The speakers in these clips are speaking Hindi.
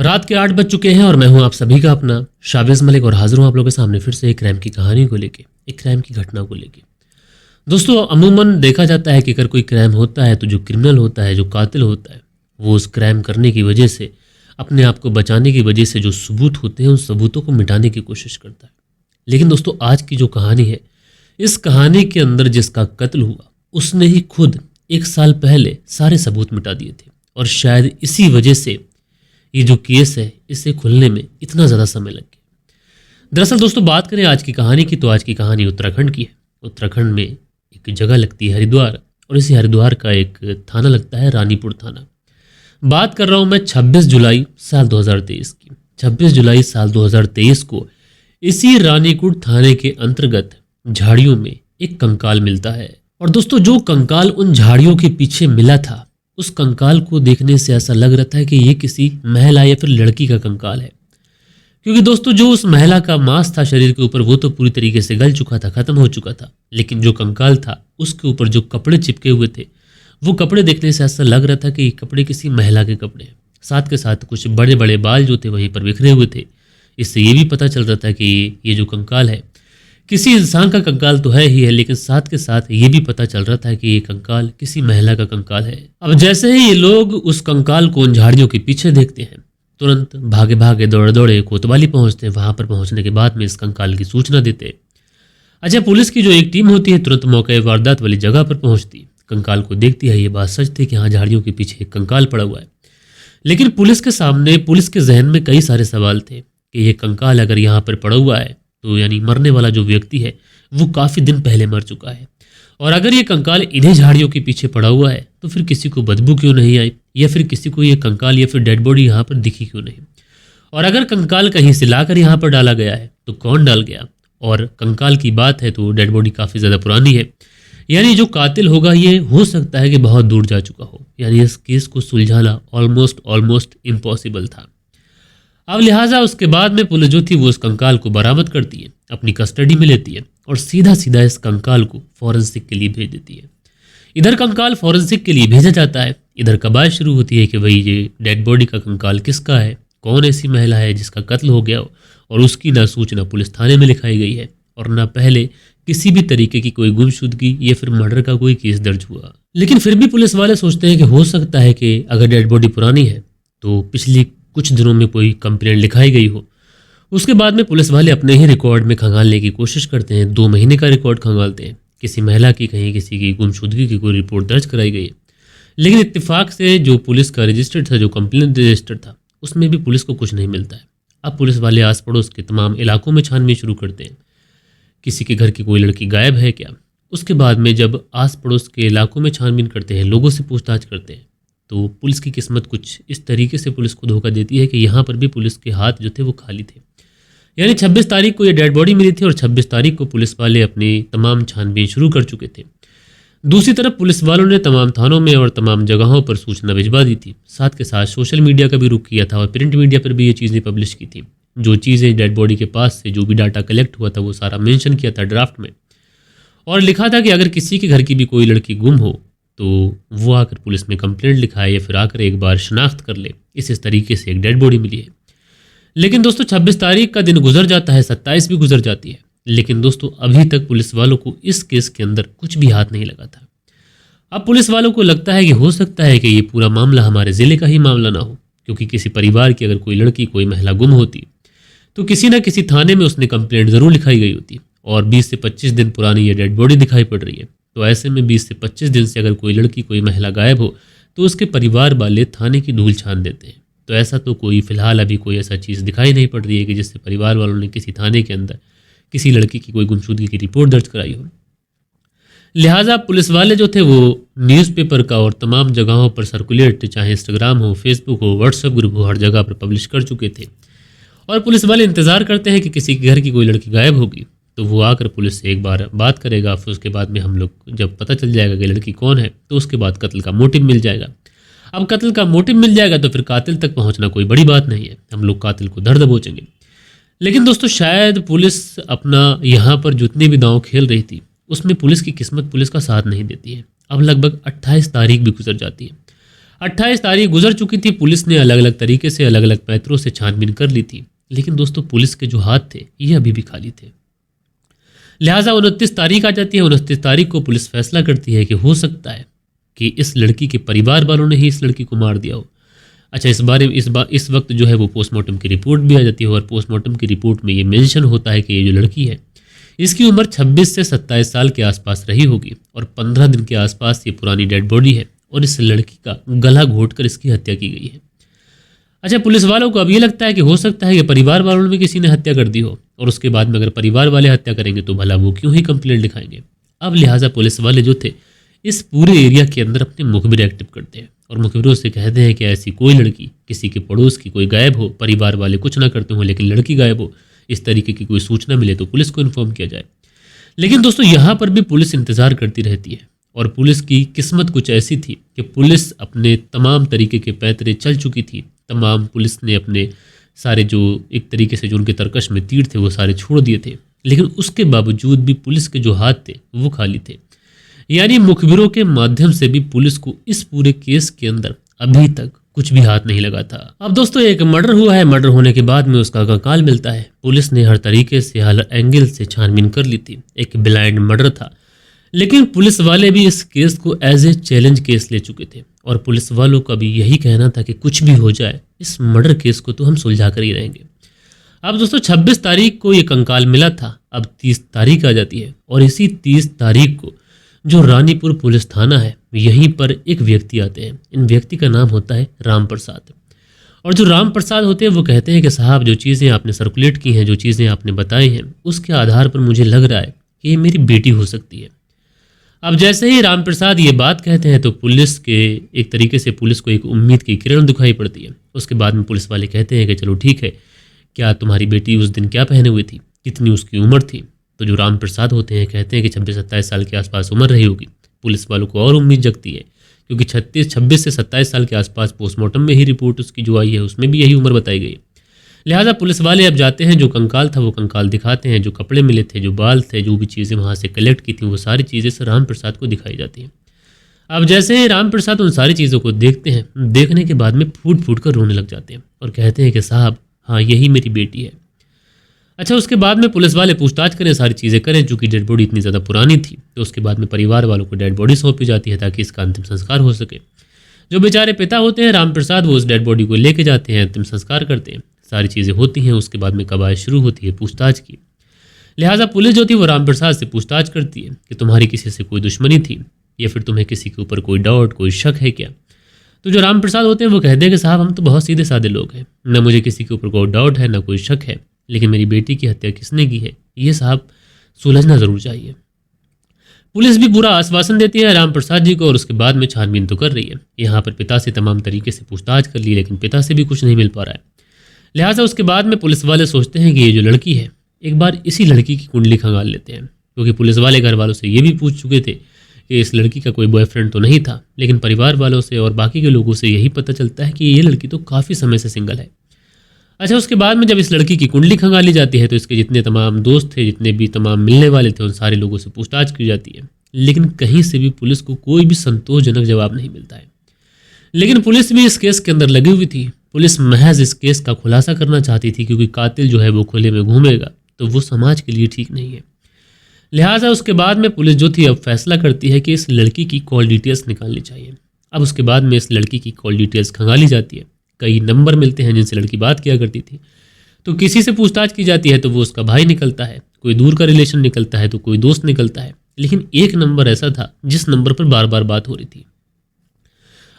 रात के 8 बज चुके हैं और मैं हूं आप सभी का अपना शाबिज मलिक और हाजिर हूं आप लोगों के सामने फिर से एक क्राइम की कहानी को लेके, एक क्राइम की घटना को लेके। दोस्तों, अमूमन देखा जाता है कि अगर कोई क्राइम होता है तो जो क्रिमिनल होता है, जो कातिल होता है, वो उस क्राइम करने की वजह से, अपने आप को बचाने की वजह से जो सबूत होते हैं उन सबूतों को मिटाने की कोशिश करता है। लेकिन दोस्तों, आज की जो कहानी है, इस कहानी के अंदर जिसका कत्ल हुआ उसने ही खुद 1 साल पहले सारे सबूत मिटा दिए थे और शायद इसी वजह से ये जो केस है इसे खुलने में इतना ज़्यादा समय लग गया। दरअसल दोस्तों, बात करें आज की कहानी की तो आज की कहानी उत्तराखंड की है। उत्तराखंड में एक जगह लगती है हरिद्वार, और इसी हरिद्वार का एक थाना लगता है रानीपुर थाना। बात कर रहा हूँ मैं 26 जुलाई साल 2023 की। 26 जुलाई साल 2023 को इसी रानीपुर थाने के अंतर्गत झाड़ियों में एक कंकाल मिलता है। और दोस्तों, जो कंकाल उन झाड़ियों के पीछे मिला था, उस कंकाल को देखने से ऐसा लग रहा था कि ये किसी महिला या फिर लड़की का कंकाल है। क्योंकि दोस्तों, जो उस महिला का मांस था शरीर के ऊपर वो तो पूरी तरीके से गल चुका था, खत्म हो चुका था। लेकिन जो कंकाल था उसके ऊपर जो कपड़े चिपके हुए थे, वो कपड़े देखने से ऐसा लग रहा था कि ये कपड़े किसी महिला के कपड़े हैं। साथ के साथ कुछ बड़े बड़े बाल जो थे वहीं पर बिखरे हुए थे। इससे ये भी पता चल रहा था कि ये जो कंकाल है किसी इंसान का कंकाल तो है ही है, लेकिन साथ के साथ ये भी पता चल रहा था कि ये कंकाल किसी महिला का कंकाल है। अब जैसे ही ये लोग उस कंकाल को उन झाड़ियों के पीछे देखते हैं, तुरंत भागे भागे दौड़े दौड़े कोतवाली पहुंचते हैं। वहां पर पहुंचने के बाद में इस कंकाल की सूचना देते हैं। अच्छा, पुलिस की जो एक टीम होती है तुरंत मौके वारदात वाली जगह पर पहुंचती, कंकाल को देखती है। ये बात सच थी कि हाँ, झाड़ियों के पीछे एक कंकाल पड़ा हुआ है। लेकिन पुलिस के सामने, पुलिस के जहन में कई सारे सवाल थे कि ये कंकाल अगर यहाँ पर पड़ा हुआ है तो यानी मरने वाला जो व्यक्ति है वो काफ़ी दिन पहले मर चुका है। और अगर ये कंकाल इन्हीं झाड़ियों के पीछे पड़ा हुआ है तो फिर किसी को बदबू क्यों नहीं आई, या फिर किसी को ये कंकाल या फिर डेड बॉडी यहाँ पर दिखी क्यों नहीं। और अगर कंकाल कहीं से लाकर यहाँ पर डाला गया है तो कौन डाल गया। और कंकाल की बात है तो डेड बॉडी काफ़ी ज़्यादा पुरानी है, यानी जो कातिल होगा ये हो सकता है कि बहुत दूर जा चुका हो। यानी इस केस को सुलझाना ऑलमोस्ट इम्पॉसिबल था। अब लिहाजा उसके बाद में पुलिस जो थी वो उस कंकाल को बरामद करती है, अपनी कस्टडी में लेती है और सीधा सीधा इस कंकाल को फॉरेंसिक के लिए भेज देती है। इधर कंकाल फॉरेंसिक के लिए भेजा जाता है, इधर कबायद शुरू होती है कि भाई ये डेड बॉडी का कंकाल किसका है, कौन ऐसी महिला है जिसका कत्ल हो गया हो। और उसकी ना सूचना पुलिस थाने में लिखाई गई है और ना पहले किसी भी तरीके की कोई गुमशुदगी या फिर मर्डर का कोई केस दर्ज हुआ। लेकिन फिर भी पुलिस वाले सोचते हैं कि हो सकता है कि अगर डेड बॉडी पुरानी है तो पिछली कुछ दिनों में कोई कंप्लेंट लिखाई गई हो। उसके बाद में पुलिस वाले अपने ही रिकॉर्ड में खंगालने की कोशिश करते हैं। 2 महीने का रिकॉर्ड खंगालते हैं, किसी महिला की कहीं किसी की गुमशुदगी की कोई रिपोर्ट दर्ज कराई गई है। लेकिन इत्तेफाक से जो पुलिस का रजिस्टर था, जो कंप्लेंट रजिस्टर था, उसमें भी पुलिस को कुछ नहीं मिलता है। अब पुलिस वाले आस पड़ोस के तमाम इलाकों में छानबीन शुरू करते हैं, किसी के घर की कोई लड़की गायब है क्या। उसके बाद में जब आस पड़ोस के इलाकों में छानबीन करते हैं, लोगों से पूछताछ करते हैं, तो पुलिस की किस्मत कुछ इस तरीके से पुलिस को धोखा देती है कि यहाँ पर भी पुलिस के हाथ जो थे वो खाली थे। यानी 26 तारीख को ये डेड बॉडी मिली थी और 26 तारीख को पुलिस वाले अपनी तमाम छानबीन शुरू कर चुके थे। दूसरी तरफ पुलिस वालों ने तमाम थानों में और तमाम जगहों पर सूचना भिजवा दी थी। साथ के साथ सोशल मीडिया का भी रुख किया था और प्रिंट मीडिया पर भी ये चीज़ें पब्लिश की थी। जो चीज़ें डेड बॉडी के पास से जो भी डाटा कलेक्ट हुआ था वो सारा मेंशन किया था ड्राफ्ट में, और लिखा था कि अगर किसी के घर की भी कोई लड़की गुम हो तो वो आकर पुलिस में कंप्लेंट लिखाए या फिर आकर एक बार शनाख्त कर ले। इस तरीके से एक डेड बॉडी मिली है। लेकिन दोस्तों, 26 तारीख का दिन गुजर जाता है, 27 भी गुजर जाती है, लेकिन दोस्तों अभी तक पुलिस वालों को इस केस के अंदर कुछ भी हाथ नहीं लगा था। अब पुलिस वालों को लगता है कि हो सकता है कि ये पूरा मामला हमारे ज़िले का ही मामला ना हो, क्योंकि किसी परिवार की अगर कोई लड़की, कोई महिला गुम होती तो किसी न किसी थाने में उसने कंप्लेंट ज़रूर लिखाई गई होती। और 20 से 25 दिन पुरानी ये डेड बॉडी दिखाई पड़ रही है, तो ऐसे में 20 से 25 दिन से अगर कोई लड़की, कोई महिला गायब हो तो उसके परिवार वाले थाने की धूल छान देते हैं। तो ऐसा तो कोई फ़िलहाल अभी कोई ऐसा चीज़ दिखाई नहीं पड़ रही है कि जिससे परिवार वालों ने किसी थाने के अंदर किसी लड़की की कोई गुमशुदगी की रिपोर्ट दर्ज कराई हो। लिहाजा पुलिस वाले जो थे वो न्यूज़पेपर का और तमाम जगहों पर सर्कुलेट, चाहे इंस्टाग्राम हो, फेसबुक हो, व्हाट्सएप ग्रुप हो, हर जगह पर पब्लिश कर चुके थे। और पुलिस वाले इंतज़ार करते हैं कि किसी के घर की कोई लड़की गायब होगी तो वो आकर पुलिस से एक बार बात करेगा। फिर उसके बाद में हम लोग जब पता चल जाएगा कि लड़की कौन है तो उसके बाद कत्ल का मोटिव मिल जाएगा। अब कत्ल का मोटिव मिल जाएगा तो फिर कातिल तक पहुंचना कोई बड़ी बात नहीं है, हम लोग कातिल को धर दबोचेंगे। लेकिन दोस्तों, शायद पुलिस अपना यहाँ पर जितने भी दांव खेल रही थी उसमें पुलिस की किस्मत पुलिस का साथ नहीं देती है। अब लगभग 28 तारीख भी गुजर जाती है। 28 तारीख गुजर चुकी थी। पुलिस ने अलग अलग तरीके से अलग अलग पैतरों से छानबीन कर ली थी, लेकिन दोस्तों पुलिस के जो हाथ थे ये अभी भी खाली थे। लिहाजा 29 तारीख आ जाती है। 29 तारीख को पुलिस फैसला करती है कि हो सकता है कि इस लड़की के परिवार वालों ने ही इस लड़की को मार दिया हो। अच्छा, इस वक्त जो है वो पोस्टमार्टम की रिपोर्ट भी आ जाती है और पोस्टमार्टम की रिपोर्ट में ये मेंशन होता है कि ये जो लड़की है इसकी उम्र 26 से 27 साल के आसपास रही होगी और 15 दिन के आसपास ये पुरानी डेड बॉडी है और इस लड़की का गला घोंटकर इसकी हत्या की गई है। अच्छा, पुलिस वालों को अब ये लगता है कि हो सकता है कि परिवार वालों में किसी ने हत्या कर दी हो और उसके बाद में अगर परिवार वाले हत्या करेंगे तो भला वो क्यों ही कंप्लेंट लिखाएंगे। अब लिहाजा पुलिस वाले जो थे इस पूरे एरिया के अंदर अपने मुखबिर एक्टिव करते हैं और मुखबिरों से कहते हैं कि ऐसी कोई लड़की किसी के पड़ोस की कोई गायब हो, परिवार वाले कुछ ना करते हो लेकिन लड़की गायब हो, इस तरीके की कोई सूचना मिले तो पुलिस को इन्फॉर्म किया जाए। लेकिन दोस्तों यहाँ पर भी पुलिस इंतजार करती रहती है और पुलिस की किस्मत कुछ ऐसी थी कि पुलिस अपने तमाम तरीके के पैतरे चल चुकी थी। तमाम पुलिस ने अपने सारे जो एक तरीके से जो उनके तरकश में तीर थे वो सारे छोड़ दिए थे, लेकिन उसके बावजूद भी पुलिस के जो हाथ थे वो खाली थे। यानी मुखबिरों के माध्यम से भी पुलिस को इस पूरे केस के अंदर अभी तक कुछ भी हाथ नहीं लगा था। अब दोस्तों एक मर्डर हुआ है, मर्डर होने के बाद में उसका कंकाल मिलता है। पुलिस ने हर तरीके से हर एंगल से छानबीन कर ली थी। एक ब्लाइंड मर्डर था, लेकिन पुलिस वाले भी इस केस को एज ए चैलेंज केस ले चुके थे और पुलिस वालों का भी यही कहना था कि कुछ भी हो जाए इस मर्डर केस को तो हम सुलझा कर ही रहेंगे। अब दोस्तों 26 तारीख को ये कंकाल मिला था, अब 30 तारीख आ जाती है और इसी 30 तारीख को जो रानीपुर पुलिस थाना है यहीं पर एक व्यक्ति आते हैं। इन व्यक्ति का नाम होता है राम प्रसाद और जो राम प्रसाद होते हैं वो कहते हैं कि साहब जो चीज़ें आपने सर्कुलेट की हैं, जो चीज़ें आपने बताई हैं, उसके आधार पर मुझे लग रहा है कि ये मेरी बेटी हो सकती है। अब जैसे ही राम प्रसाद ये बात कहते हैं तो पुलिस के एक तरीके से पुलिस को एक उम्मीद की किरण दिखाई पड़ती है। उसके बाद में पुलिस वाले कहते हैं कि चलो ठीक है, क्या तुम्हारी बेटी उस दिन क्या पहने हुई थी, कितनी उसकी उम्र थी। तो जो राम प्रसाद होते हैं कहते हैं कि 26-27 साल के आसपास उम्र रही होगी। पुलिस वालों को और उम्मीद जगती है क्योंकि 26 से 27 साल के आसपास पोस्टमार्टम में ही रिपोर्ट उसकी जो आई है उसमें भी यही उम्र बताई गई। लिहाजा पुलिस वाले अब जाते हैं, जो कंकाल था वो कंकाल दिखाते हैं, जो कपड़े मिले थे, जो बाल थे, जो भी चीज़ें वहाँ से कलेक्ट की थी वो सारी चीज़ें से राम प्रसाद को दिखाई जाती हैं। अब जैसे ही राम प्रसाद उन सारी चीज़ों को देखते हैं, देखने के बाद में फूट फूट कर रोने लग जाते हैं और कहते हैं कि साहब हाँ यही मेरी बेटी है। अच्छा, उसके बाद में पुलिस वाले पूछताछ करें, सारी चीज़ें करें। चूँकि डेड बॉडी इतनी ज़्यादा पुरानी थी तो उसके बाद में परिवार वालों को डेड बॉडी सौंपी जाती है ताकि इसका अंतिम संस्कार हो सके। जो बेचारे पिता होते हैं राम प्रसाद वो उस डेड बॉडी को लेके जाते हैं, अंतिम संस्कार करते हैं, सारी चीज़ें होती हैं। उसके बाद में कवायद शुरू होती है पूछताछ की। लिहाजा पुलिस जो थी वो राम प्रसाद से पूछताछ करती है कि तुम्हारी किसी से कोई दुश्मनी थी या फिर तुम्हें किसी के ऊपर कोई डाउट, कोई शक है क्या। तो जो राम प्रसाद होते हैं वो कहते हैं कि साहब हम तो बहुत सीधे साधे लोग हैं, ना मुझे किसी के ऊपर कोई डाउट है ना कोई शक है, लेकिन मेरी बेटी की हत्या किसने की है ये साहब सुलझना ज़रूर चाहिए। पुलिस भी पूरा आश्वासन देती है राम प्रसाद जी को और उसके बाद में छानबीन तो कर रही है। यहाँ पर पिता से तमाम तरीके से पूछताछ कर ली लेकिन पिता से भी कुछ नहीं मिल पा रहा है। लिहाजा उसके बाद में पुलिस वाले सोचते हैं कि ये जो लड़की है एक बार इसी लड़की की कुंडली खंगाल लेते हैं, क्योंकि पुलिस वाले घर वालों से ये भी पूछ चुके थे कि इस लड़की का कोई बॉयफ्रेंड तो नहीं था, लेकिन परिवार वालों से और बाकी के लोगों से यही पता चलता है कि ये लड़की तो काफ़ी समय से सिंगल है। अच्छा, उसके बाद में जब इस लड़की की कुंडली खंगाली जाती है तो इसके जितने तमाम दोस्त थे, जितने भी तमाम मिलने वाले थे, उन सारे लोगों से पूछताछ की जाती है, लेकिन कहीं से भी पुलिस को कोई भी संतोषजनक जवाब नहीं मिलता है। लेकिन पुलिस भी इस केस के अंदर लगी हुई थी। पुलिस महज इस केस का खुलासा करना चाहती थी क्योंकि कातिल जो है वो खुले में घूमेगा तो वो समाज के लिए ठीक नहीं है। लिहाजा उसके बाद में पुलिस जो थी अब फैसला करती है कि इस लड़की की कॉल डिटेल्स निकालनी चाहिए। अब उसके बाद में इस लड़की की कॉल डिटेल्स खंगाली जाती है। कई नंबर मिलते हैं जिनसे लड़की बात किया करती थी, तो किसी से पूछताछ की जाती है तो वो उसका भाई निकलता है, कोई दूर का रिलेशन निकलता है तो कोई दोस्त निकलता है, लेकिन एक नंबर ऐसा था जिस नंबर पर बार बार बात हो रही थी।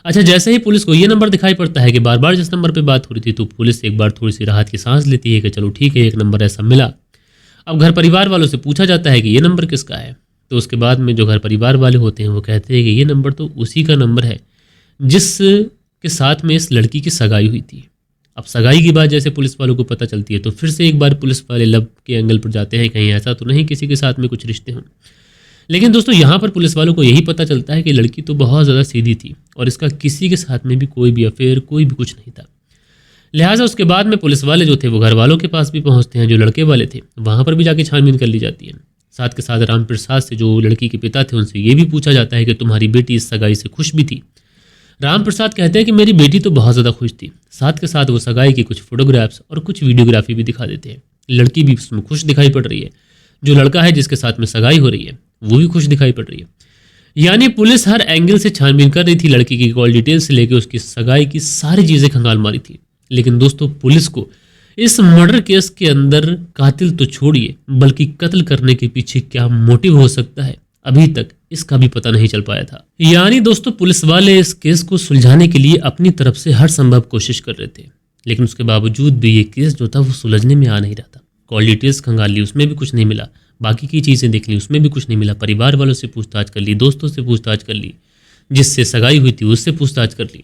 अच्छा, जैसे ही पुलिस को ये नंबर दिखाई पड़ता है कि बार बार जिस नंबर पर बात हो रही थी तो पुलिस एक बार थोड़ी सी राहत की सांस लेती है कि चलो ठीक है एक नंबर ऐसा मिला। अब घर परिवार वालों से पूछा जाता है कि ये नंबर किसका है, तो उसके बाद में जो घर परिवार वाले होते हैं वो कहते हैं कि ये नंबर तो उसी का नंबर है जिस के साथ में इस लड़की की सगाई हुई थी। अब सगाई की बात जैसे पुलिस वालों को पता चलती है तो फिर से एक बार पुलिस वाले लव के एंगल पर जाते हैं, कहीं ऐसा तो नहीं किसी के साथ में कुछ रिश्ते हों। लेकिन दोस्तों यहाँ पर पुलिस वालों को यही पता चलता है कि लड़की तो बहुत ज़्यादा सीधी थी और इसका किसी के साथ में भी कोई भी अफेयर, कोई भी कुछ नहीं था। लिहाजा उसके बाद में पुलिस वाले जो थे वो घर वालों के पास भी पहुँचते हैं, जो लड़के वाले थे वहाँ पर भी जाके छानबीन कर ली जाती है। साथ के साथ राम प्रसाद से जो लड़की के पिता थे उनसे ये भी पूछा जाता है कि तुम्हारी बेटी इस सगाई से खुश भी थी। राम प्रसाद कहते हैं कि मेरी बेटी तो बहुत ज़्यादा खुश थी, साथ के साथ वो सगाई की कुछ फोटोग्राफ्स और कुछ वीडियोग्राफी भी दिखा देते हैं। लड़की भी उसमें खुश दिखाई पड़ रही है, जो लड़का है जिसके साथ में सगाई हो रही है वो भी खुश दिखाई पड़ रही है। यानी पुलिस हर एंगल से छानबीन कर रही थी, लड़की की कॉल डिटेल से लेकर उसकी सगाई की सारी चीज़ें खंगाल मारी थी। लेकिन दोस्तों पुलिस को इस मर्डर केस के अंदर कातिल तो छोड़िए, बल्कि कत्ल करने के पीछे क्या मोटिव हो सकता है अभी तक इसका भी पता नहीं चल पाया था। यानी दोस्तों पुलिस वाले इस केस को सुलझाने के लिए अपनी तरफ से हर संभव कोशिश कर रहे थे, लेकिन उसके बावजूद भी ये केस जो था वो सुलझने में आ नहीं रहा था। कॉल डिटेल्स खंगाल ली, उसमें भी कुछ नहीं मिला, बाकी की चीज़ें देख ली, उसमें भी कुछ नहीं मिला, परिवार वालों से पूछताछ कर ली, दोस्तों से पूछताछ कर ली, जिससे सगाई हुई थी उससे पूछताछ कर ली,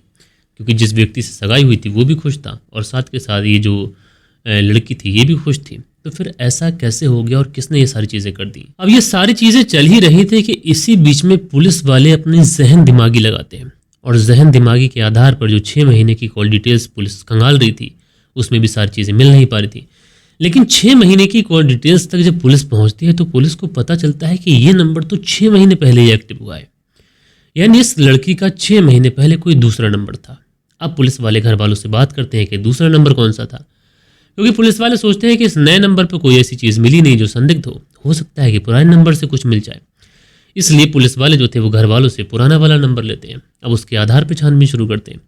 क्योंकि जिस व्यक्ति से सगाई हुई थी वो भी खुश था और साथ के साथ ये जो लड़की थी ये भी खुश थी। तो फिर ऐसा कैसे हो गया और किसने ये सारी चीज़ें कर दी? अब ये सारी चीज़ें चल ही रही थी कि इसी बीच में पुलिस वाले अपनी जहन दिमागी लगाते हैं और जहन दिमागी के आधार पर जो 6 महीने की कॉल डिटेल्स पुलिस खंगाल रही थी उसमें भी सारी चीज़ें मिल नहीं पा रही थी। लेकिन 6 महीने की कॉल डिटेल्स तक जब पुलिस पहुंचती है तो पुलिस को पता चलता है कि ये नंबर तो 6 महीने पहले ही एक्टिव हुआ है, यानी इस लड़की का 6 महीने पहले कोई दूसरा नंबर था। अब पुलिस वाले घर वालों से बात करते हैं कि दूसरा नंबर कौन सा था, क्योंकि पुलिस वाले सोचते हैं कि इस नए नंबर पर कोई ऐसी चीज़ मिली नहीं जो संदिग्ध हो सकता है कि पुराने नंबर से कुछ मिल जाए। इसलिए पुलिस वाले जो थे वो घर वालों से पुराना वाला नंबर लेते हैं। अब उसके आधार पर छानबीन शुरू करते हैं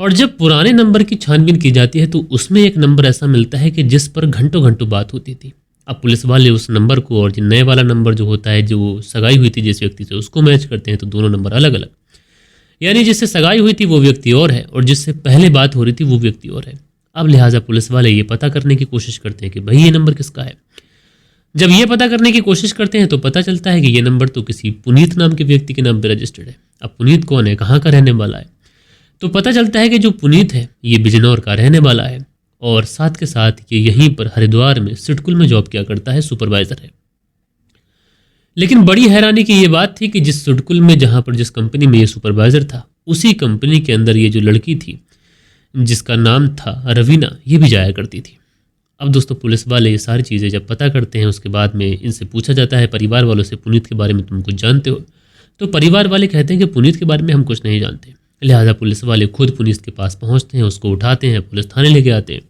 और जब पुराने नंबर की छानबीन की जाती है तो उसमें एक नंबर ऐसा मिलता है कि जिस पर घंटों घंटों बात होती थी। अब पुलिस वाले उस नंबर को और नए वाला नंबर जो होता है जो सगाई हुई थी जिस व्यक्ति से उसको मैच करते हैं तो दोनों नंबर अलग अलग, यानी जिससे सगाई हुई थी वो व्यक्ति और है और जिससे पहले बात हो रही थी वो व्यक्ति और है। अब लिहाजा पुलिस वाले ये पता करने की कोशिश करते हैं कि भाई ये नंबर किसका है। जब ये पता करने की कोशिश करते हैं तो पता चलता है कि ये नंबर तो किसी पुनीत नाम के व्यक्ति के नाम पर रजिस्टर्ड है। अब पुनीत कौन है, कहाँ का रहने वाला है? तो पता चलता है कि जो पुनीत है ये बिजनौर का रहने वाला है और साथ के साथ ये यहीं पर हरिद्वार में सिडकुल में जॉब किया करता है, सुपरवाइजर है। लेकिन बड़ी हैरानी की ये बात थी कि जिस सिडकुल में जहाँ पर जिस कंपनी में ये सुपरवाइजर था उसी कंपनी के अंदर ये जो लड़की थी जिसका नाम था रवीना ये भी जाया करती थी। अब दोस्तों पुलिस वाले ये सारी चीज़ें जब पता करते हैं उसके बाद में इनसे पूछा जाता है परिवार वालों से पुनीत के बारे में तुम कुछ जानते हो? तो परिवार वाले कहते हैं कि पुनीत के बारे में हम कुछ नहीं जानते। लिहाजा पुलिस वाले खुद पुनीत के पास पहुंचते हैं, उसको उठाते हैं, पुलिस थाने लेके आते हैं।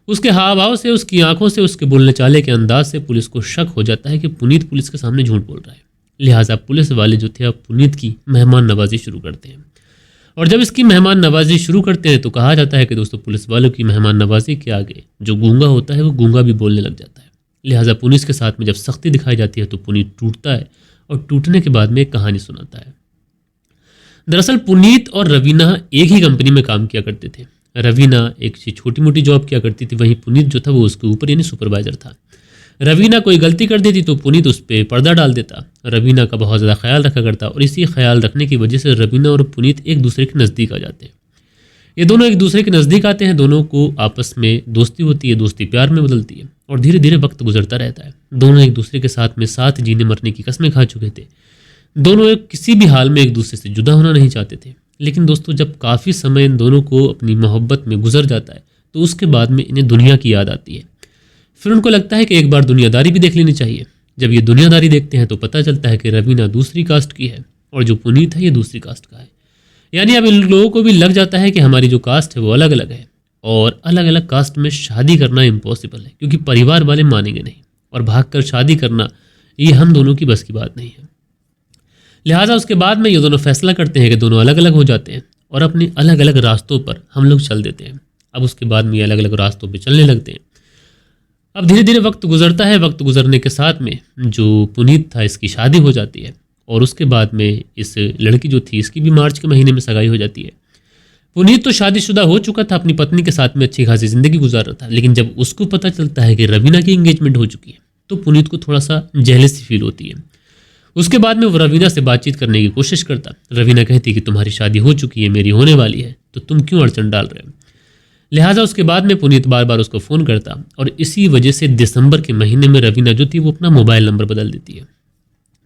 उसके हाव भाव से, उसकी आंखों से, उसके बोलने चाले के अंदाज से पुलिस को शक हो जाता है कि पुनीत पुलिस के सामने झूठ बोल रहा है। लिहाजा पुलिस वाले जो थे अब पुनीत की मेहमान नवाजी शुरू करते हैं और जब इसकी मेहमान नवाजी शुरू करते हैं तो कहा जाता है कि दोस्तों पुलिस वालों की मेहमान नवाजी के आगे जो गूंगा होता है वो गूंगा भी बोलने लग जाता है। लिहाजा पुनीत के साथ में जब सख्ती दिखाई जाती है तो पुनीत टूटता है और टूटने के बाद में एक कहानी सुनाता है। दरअसल पुनीत और रवीना एक ही कंपनी में काम किया करते थे। रवीना एक छोटी मोटी जॉब किया करती थी, वहीं पुनीत जो था वो उसके ऊपर यानी सुपरवाइजर था। रवीना कोई गलती कर देती तो पुनीत उस पर पर्दा डाल देता। रवीना का बहुत ज़्यादा ख्याल रखा करता और इसी ख्याल रखने की वजह से रवीना और पुनीत एक दूसरे के नज़दीक आ जाते हैं। ये दोनों एक दूसरे के नज़दीक आते हैं, दोनों को आपस में दोस्ती होती है, दोस्ती प्यार में बदलती है और धीरे धीरे वक्त गुजरता रहता है। दोनों एक दूसरे के साथ में साथ जीने मरने की कस्में खा चुके थे। दोनों किसी भी हाल में एक दूसरे से जुदा होना नहीं चाहते थे। लेकिन दोस्तों जब काफ़ी समय इन दोनों को अपनी मोहब्बत में गुजर जाता है तो उसके बाद में इन्हें दुनिया की याद आती है। फिर उनको लगता है कि एक बार दुनियादारी भी देख लेनी चाहिए। जब ये दुनियादारी देखते हैं तो पता चलता है कि रवीना दूसरी कास्ट की है और जो पुनीत है ये दूसरी कास्ट का है। यानी अब इन लोगों को भी लग जाता है कि हमारी जो कास्ट है वो अलग अलग है और अलग अलग कास्ट में शादी करना इम्पॉसिबल है, क्योंकि परिवार वाले मानेंगे नहीं और भागकर शादी करना ये हम दोनों की बस की बात नहीं है। लिहाजा उसके बाद में ये दोनों फैसला करते हैं कि दोनों अलग अलग हो जाते हैं और अपने अलग अलग रास्तों पर हम लोग चल देते हैं। अब उसके बाद में ये अलग अलग रास्तों पर चलने लगते हैं। अब धीरे धीरे वक्त गुजरता है। वक्त गुजरने के साथ में जो पुनीत था इसकी शादी हो जाती है और उसके बाद में इस लड़की जो थी इसकी भी मार्च के महीने में सगाई हो जाती है। पुनीत तो शादीशुदा हो चुका था, अपनी पत्नी के साथ में अच्छी खासी ज़िंदगी गुजार रहा था, लेकिन जब उसको पता चलता है कि रवीना की एंगेजमेंट हो चुकी है तो पुनीत को थोड़ा सा जेलसी फील होती है। उसके बाद में वो रवीना से बातचीत करने की कोशिश करता। रवीना कहती कि तुम्हारी शादी हो चुकी है, मेरी होने वाली है, तो तुम क्यों अड़चन डाल रहे हो। लिहाजा उसके बाद में पुनीत बार बार उसको फ़ोन करता और इसी वजह से दिसंबर के महीने में रवीना जो थी वो अपना मोबाइल नंबर बदल देती है।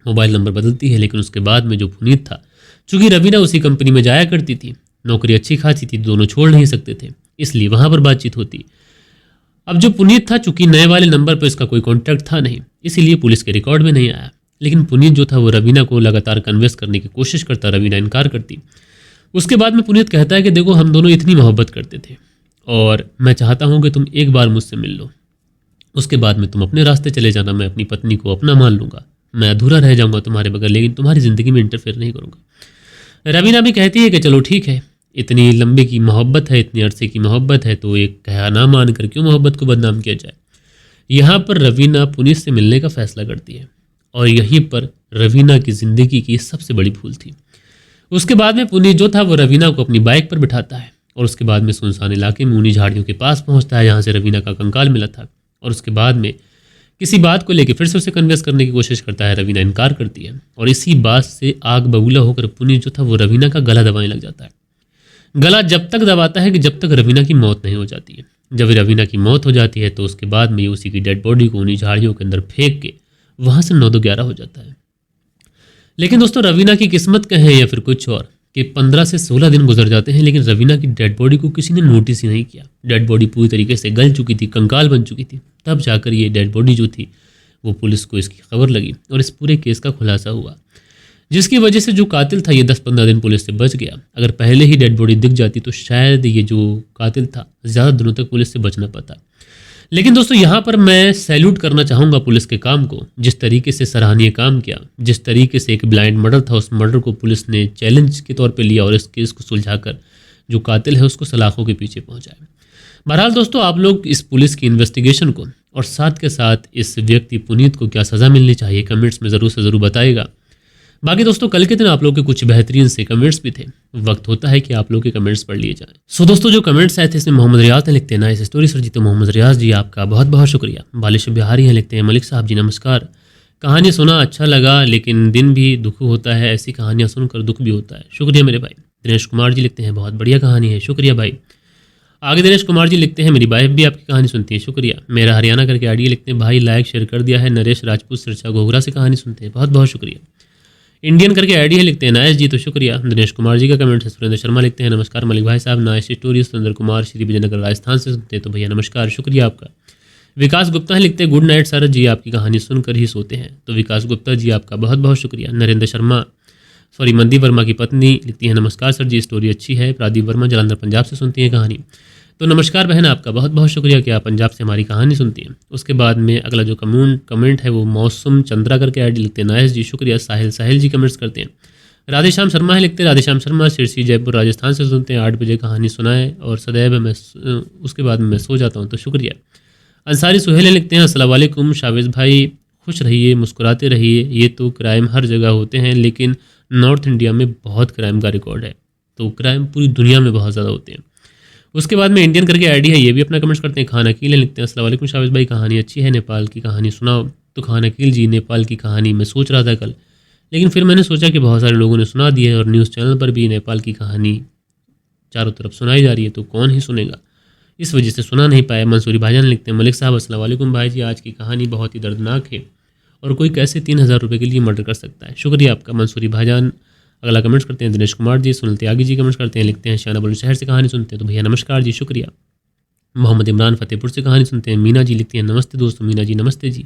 मोबाइल नंबर बदलती है, लेकिन उसके बाद में जो पुनीत था, चूँकि रवीना उसी कंपनी में जाया करती थी, नौकरी अच्छी खासी थी, दोनों छोड़ नहीं सकते थे, इसलिए वहाँ पर बातचीत होती। अब जो पुनीत था, चूँकि नए वाले नंबर पर इसका कोई कॉन्टैक्ट था नहीं, इसीलिए पुलिस के रिकॉर्ड में नहीं आया। लेकिन पुनीत जो था वो रवीना को लगातार कन्विंस करने की कोशिश करता, रवीना इनकार करती। उसके बाद में पुनीत कहता है कि देखो हम दोनों इतनी मोहब्बत करते थे और मैं चाहता हूँ कि तुम एक बार मुझसे मिल लो, उसके बाद में तुम अपने रास्ते चले जाना, मैं अपनी पत्नी को अपना मान लूंगा, मैं अधूरा रह जाऊंगा तुम्हारे बगैर, लेकिन तुम्हारी ज़िंदगी में इंटरफेयर नहीं करूंगा। रवीना भी कहती है कि चलो ठीक है, इतनी लंबे की मोहब्बत है, इतनी अरसे की मोहब्बत है, तो एक कहा ना मान कर क्यों मोहब्बत को बदनाम किया जाए। यहाँ पर रवीना पुनीत से मिलने का फैसला करती है और यहीं पर रवीना की ज़िंदगी की सबसे बड़ी भूल थी। उसके बाद में पुनीत जो था वो रवीना को अपनी बाइक पर बिठाता है और उसके बाद में सुनसान इलाके में उन्हीं झाड़ियों के पास पहुंचता है जहाँ से रवीना का कंकाल मिला था, और उसके बाद में किसी बात को लेकर फिर से उसे कन्विंस करने की कोशिश करता है। रवीना इनकार करती है और इसी बात से आग बबूला होकर पुनीत जो था वो रवीना का गला दबाने लग जाता है। गला जब तक दबाता है कि जब तक रवीना की मौत नहीं हो जाती है। जब रवीना की मौत हो जाती है तो उसके बाद में उसी की डेड बॉडी को उन्हीं झाड़ियों के अंदर फेंक के वहाँ से 9-11 हो जाता है। लेकिन दोस्तों रवीना की किस्मत कहें या फिर कुछ और कि 15 से 16 दिन गुजर जाते हैं, लेकिन रवीना की डेड बॉडी को किसी ने नोटिस ही नहीं किया। डेड बॉडी पूरी तरीके से गल चुकी थी, कंकाल बन चुकी थी। तब जाकर ये डेड बॉडी जो थी वो पुलिस को इसकी खबर लगी और इस पूरे केस का खुलासा हुआ, जिसकी वजह से जो कातिल था ये 10-15 दिन पुलिस से बच गया। अगर पहले ही डेड बॉडी दिख जाती तो शायद ये जो कातिल था ज़्यादा दिनों तक पुलिस से बच ना पाता। लेकिन दोस्तों यहाँ पर मैं सैल्यूट करना चाहूँगा पुलिस के काम को, जिस तरीके से सराहनीय काम किया, जिस तरीके से एक ब्लाइंड मर्डर था उस मर्डर को पुलिस ने चैलेंज के तौर पे लिया और इस केस को सुलझाकर जो कातिल है उसको सलाखों के पीछे पहुँचाया। बहरहाल दोस्तों आप लोग इस पुलिस की इन्वेस्टिगेशन को और साथ के साथ इस व्यक्ति पुनीत को क्या सज़ा मिलनी चाहिए कमेंट्स में ज़रूर से ज़रूर बताइएगा। बाकी दोस्तों कल के दिन आप लोग के कुछ बेहतरीन से कमेंट्स भी थे, वक्त होता है कि आप लोग के कमेंट्स पढ़ लिए जाएं। सो दोस्तों जो कमेंट्स आए थे इसमें मोहम्मद रियाज ने लिखते हैं नाइस स्टोरी सर जी, तो मोहम्मद रियाज जी आपका बहुत बहुत शुक्रिया। बालिश बिहारी हैं लिखते हैं मलिक साहब जी नमस्कार, कहानी सुना अच्छा लगा लेकिन दिन भी दुख होता है, ऐसी कहानियाँ सुनकर दुख भी होता है, शुक्रिया मेरे भाई। दिनेश कुमार जी लिखते हैं बहुत बढ़िया कहानी है, शुक्रिया भाई। आगे दिनेश कुमार जी लिखते हैं मेरी वाइफ भी आपकी कहानी सुनती है, शुक्रिया। मेरा हरियाणा करके आइडिया लिखते हैं भाई लाइक शेयर कर दिया है, नरेश राजपूत सिरसा घोघरा से कहानी सुनते हैं, बहुत बहुत शुक्रिया। इंडियन करके आइडिया लिखते हैं नायस जी, तो शुक्रिया। दिनेश कुमार जी का कमेंट है। सुरेंद्र शर्मा लिखते हैं नमस्कार मलिक भाई साहब, नाइस स्टोरी। सुरेंद्र कुमार श्री विजयनगर राजस्थान से सुनते हैं, तो भैया नमस्कार, शुक्रिया आपका। विकास गुप्ता है लिखते हैं गुड नाइट सर जी, आपकी कहानी सुनकर ही सोते हैं, तो विकास गुप्ता जी आपका बहुत बहुत शुक्रिया। नरेंद्र शर्मा मनदीप वर्मा की पत्नी लिखती है नमस्कार सर जी, स्टोरी अच्छी है। प्रादीप वर्मा जलंधर पंजाब से सुनती हैं कहानी, तो नमस्कार बहन, आपका बहुत बहुत शुक्रिया कि आप पंजाब से हमारी कहानी सुनती हैं। उसके बाद में अगला जो कमेंट है वो मौसम चंद्रा करके आईडी लिखते हैं नायस जी, शुक्रिया। साहिल जी कमेंट्स करते हैं। राधेश्याम शर्मा है लिखते हैं राधेश्याम शर्मा सिरसी जयपुर राजस्थान से सुनते हैं, 8 बजे कहानी सुनाए और सदैव मैं उसके बाद में मैं सो जाता हूँ, तो शुक्रिया। अंसारी सुहेल लिखते हैं अस्सलाम वालेकुम शावेज़ भाई, खुश रहिए मुस्कुराते रहिए, ये तो क्राइम हर जगह होते हैं लेकिन नॉर्थ इंडिया में बहुत क्राइम का रिकॉर्ड है, तो क्राइम पूरी दुनिया में बहुत ज़्यादा होते हैं। उसके बाद में इंडियन करके आईडी है, ये भी अपना कमेंट्स करते हैं। खान अकील लिखते हैं अस्सलाम वालेकुम शावेज़ भाई, कहानी अच्छी है, नेपाल की कहानी सुनाओ। तो खान अकील जी नेपाल की कहानी मैं सोच रहा था कल, लेकिन फिर मैंने सोचा कि बहुत सारे लोगों ने सुना दी है और न्यूज़ चैनल पर भी नेपाल की कहानी चारों तरफ सुनाई जा रही है, तो कौन ही सुनेगा, इस वजह से सुना नहीं पाया। मंसूरी भाईजान लिखते हैं मलिक साहब अस्सलाम वालेकुम भाई जी, आज की कहानी बहुत ही दर्दनाक है और कोई कैसे 3000 रुपये के लिए मर्डर कर सकता है, शुक्रिया आपका मंसूरी भाईजान। अगला कमेंट्स करते हैं दिनेश कुमार जी, सुनील त्यागी जी कमेंट्स करते हैं, लिखते हैं शाना बुलंदशहर से कहानी सुनते हैं, तो भैया नमस्कार जी, शुक्रिया। मोहम्मद इमरान फतेहपुर से कहानी सुनते हैं। मीना जी लिखती हैं नमस्ते दोस्तों, मीना जी नमस्ते जी।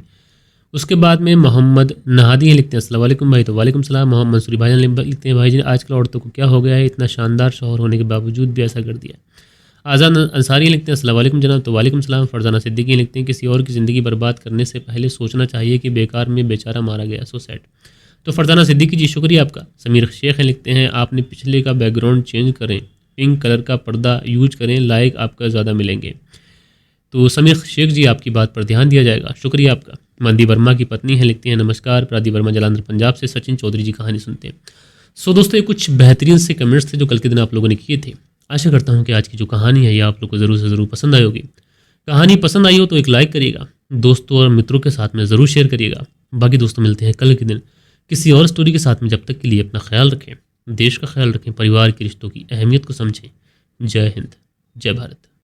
उसके बाद में मोहम्मद नहादी लिखते हैं अस्सलाम वालेकुम भाई, तो वालेकुम सलाम। मोहम्मद मंसूरी भाईजान लिखते हैं भाई जी आजकल औरतों को क्या हो गया है, इतना शानदार शौहर होने के बावजूद भी ऐसा कर दिया। आज़ाद अंसारी लिखते हैं अस्सलाम वालेकुम जनाब, तो वालेकुम सलाम। फरजाना सिद्दीकी लिखते हैं किसी और की ज़िंदगी बर्बाद करने से पहले सोचना चाहिए कि बेकार में बेचारा मारा गया, सो सैड। तो फरजाना सिद्दीकी जी शुक्रिया आपका। समीर शेख हैं लिखते हैं आपने पिछले का बैकग्राउंड चेंज करें, पिंक कलर का पर्दा यूज करें, लाइक आपका ज़्यादा मिलेंगे। तो समीर शेख जी आपकी बात पर ध्यान दिया जाएगा, शुक्रिया आपका। मंदी वर्मा की पत्नी है लिखती हैं नमस्कार, प्रादी वर्मा जलंधर पंजाब से। सचिन चौधरी जी कहानी सुनते हैं। सो दोस्तों ये कुछ बेहतरीन से कमेंट्स थे जो कल के दिन आप लोगों ने किए थे। आशा करता हूँ कि आज की जो कहानी है ये आप लोग को ज़रूर से ज़रूर पसंद आई होगी। कहानी पसंद आई हो तो एक लाइक करिएगा, दोस्तों और मित्रों के साथ में ज़रूर शेयर करिएगा। बाकी दोस्तों मिलते हैं कल के दिन किसी और स्टोरी के साथ में, जब तक के लिए अपना ख्याल रखें, देश का ख्याल रखें, परिवार के रिश्तों की अहमियत को समझें। जय हिंद, जय भारत।